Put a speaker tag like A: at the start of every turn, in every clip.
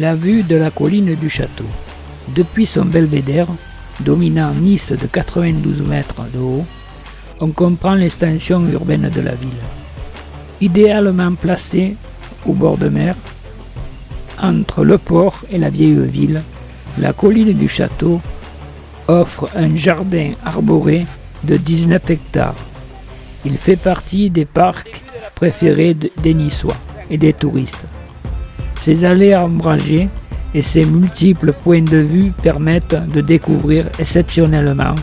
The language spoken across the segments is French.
A: La vue de la colline du château. Depuis son belvédère, dominant Nice de 92 mètres de haut, on comprend l'extension urbaine de la ville. Idéalement placée au bord de mer, entre le port et la vieille ville, la colline du château offre un jardin arboré de 19 hectares. Il fait partie des parcs préférés des Niçois et des touristes. Ses allées ombragées et ses multiples points de vue permettent de découvrir exceptionnellement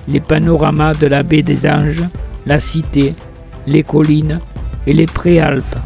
A: les panoramas de la baie des Anges, la cité, les collines et les préalpes.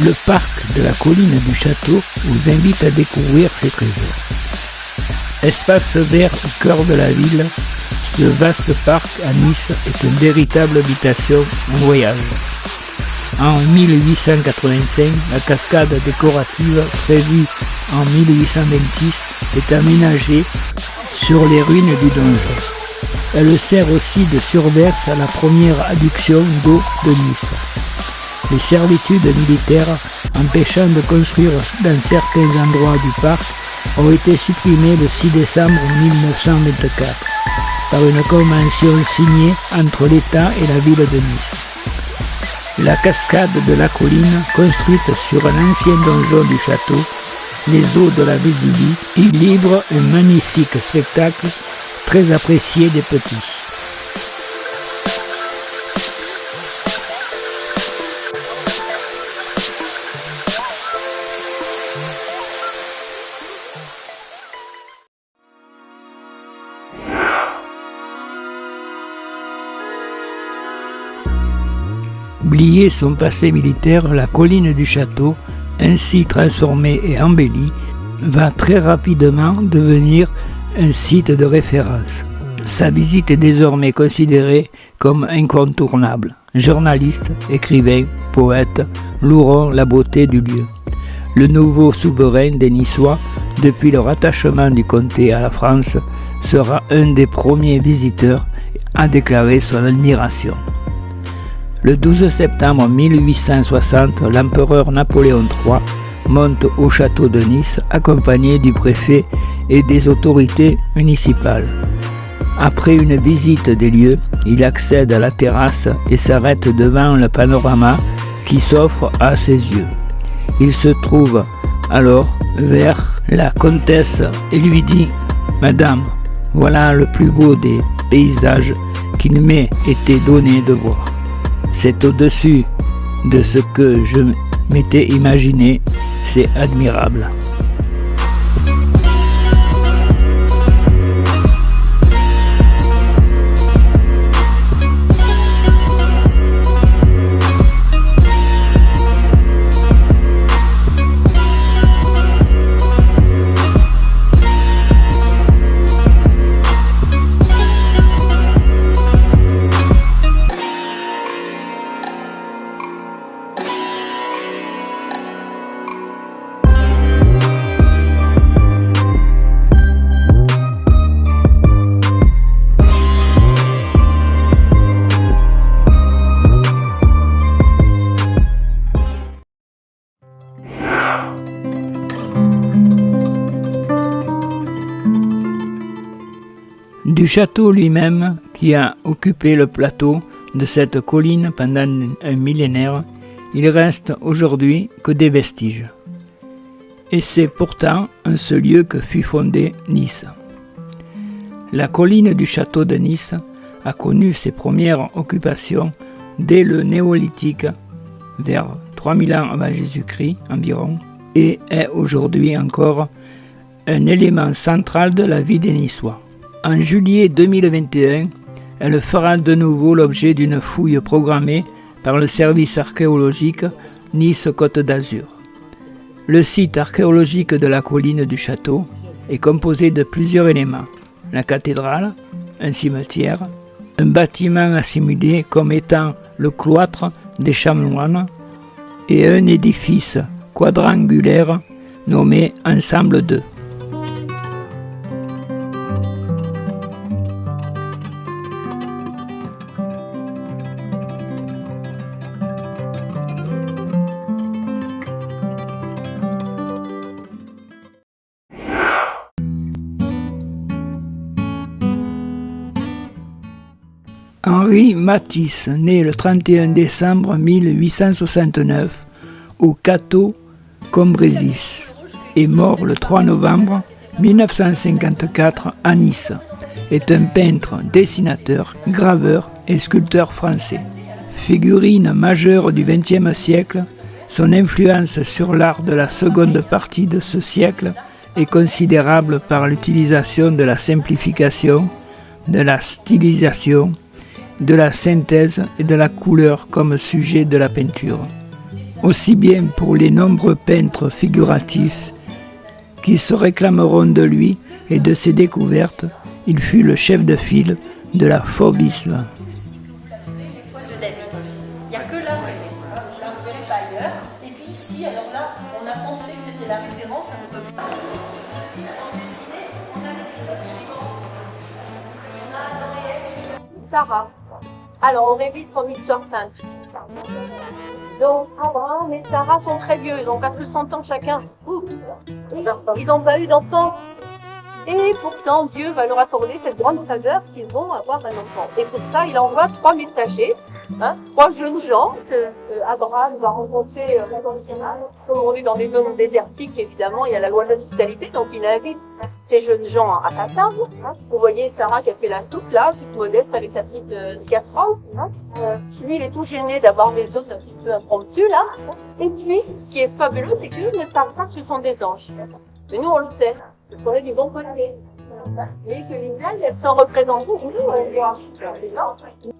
A: Le parc de la colline du château vous invite à découvrir ses trésors. Espace vert au cœur de la ville, ce vaste parc à Nice est une véritable habitation en voyage. En 1885, la cascade décorative prévue en 1826 est aménagée sur les ruines du donjon. Elle sert aussi de surverse à la première adduction d'eau de Nice. Les servitudes militaires empêchant de construire dans certains endroits du parc ont été supprimées le 6 décembre 1924 par une convention signée entre l'État et la ville de Nice. La cascade de la colline, construite sur un ancien donjon du château, les eaux de la Vésubie, y livrent un magnifique spectacle très apprécié des petits. Oublier son passé militaire, la colline du château, ainsi transformée et embellie, va très rapidement devenir un site de référence. Sa visite est désormais considérée comme incontournable. Journalistes, écrivains, poètes loueront la beauté du lieu. Le nouveau souverain des Niçois, depuis le rattachement du comté à la France, sera un des premiers visiteurs à déclarer son admiration. Le 12 septembre 1860, l'empereur Napoléon III monte au château de Nice accompagné du préfet et des autorités municipales. Après une visite des lieux, il accède à la terrasse et s'arrête devant le panorama qui s'offre à ses yeux. Il se trouve alors vers la comtesse et lui dit « Madame, voilà le plus beau des paysages qu'il m'ait été donné de voir. C'est au-dessus de ce que je m'étais imaginé, c'est admirable. » Du château lui-même, qui a occupé le plateau de cette colline pendant un millénaire, il reste aujourd'hui que des vestiges. Et c'est pourtant en ce lieu que fut fondée Nice. La colline du château de Nice a connu ses premières occupations dès le néolithique, vers 3000 ans avant Jésus-Christ environ, et est aujourd'hui encore un élément central de la vie des Niçois. En juillet 2021, elle fera de nouveau l'objet d'une fouille programmée par le service archéologique Nice-Côte d'Azur. Le site archéologique de la colline du château est composé de plusieurs éléments: la cathédrale, un cimetière, un bâtiment assimilé comme étant le cloître des chanoines et un édifice quadrangulaire nommé Ensemble 2. Henri Matisse, né le 31 décembre 1869 au Cateau Combrésis, est mort le 3 novembre 1954 à Nice, est un peintre, dessinateur, graveur et sculpteur français. Figurine majeure du XXe siècle, son influence sur l'art de la seconde partie de ce siècle est considérable par l'utilisation de la simplification, de la stylisation, de la synthèse et de la couleur comme sujet de la peinture. Aussi bien pour les nombreux peintres figuratifs qui se réclameront de lui et de ses découvertes, il fut le chef de file de la fauvisme.
B: Il n'y a que là, vous ne verrez pas ailleurs. Et puis ici, alors là, on a pensé que c'était la référence, ça ne peut pas.
C: Sarah. Alors, on révise son histoire sainte. Donc, Abraham et Sarah sont très vieux, ils ont 400 ans chacun. Ils n'ont pas eu d'enfant. Et pourtant, Dieu va leur accorder cette grande faveur qu'ils vont avoir un enfant. Et pour ça, il envoie 3 messagers, 3 jeunes gens que Abraham va rencontrer comme on est dans des zones désertiques, évidemment, il y a la loi de l'hospitalité, donc il invite ces jeunes gens à sa table. Vous voyez Sarah qui a fait la soupe là, toute modeste avec sa petite casserole. Lui, il est tout gêné d'avoir des hôtes un petit peu impromptus là. Et puis, ce qui est fabuleux, c'est qu'eux ne savent pas que ce sont des anges. Mais nous, on le sait. Ce serait du bon côté. Mais que les âges, elles sont représentées, nous, on voit des anges.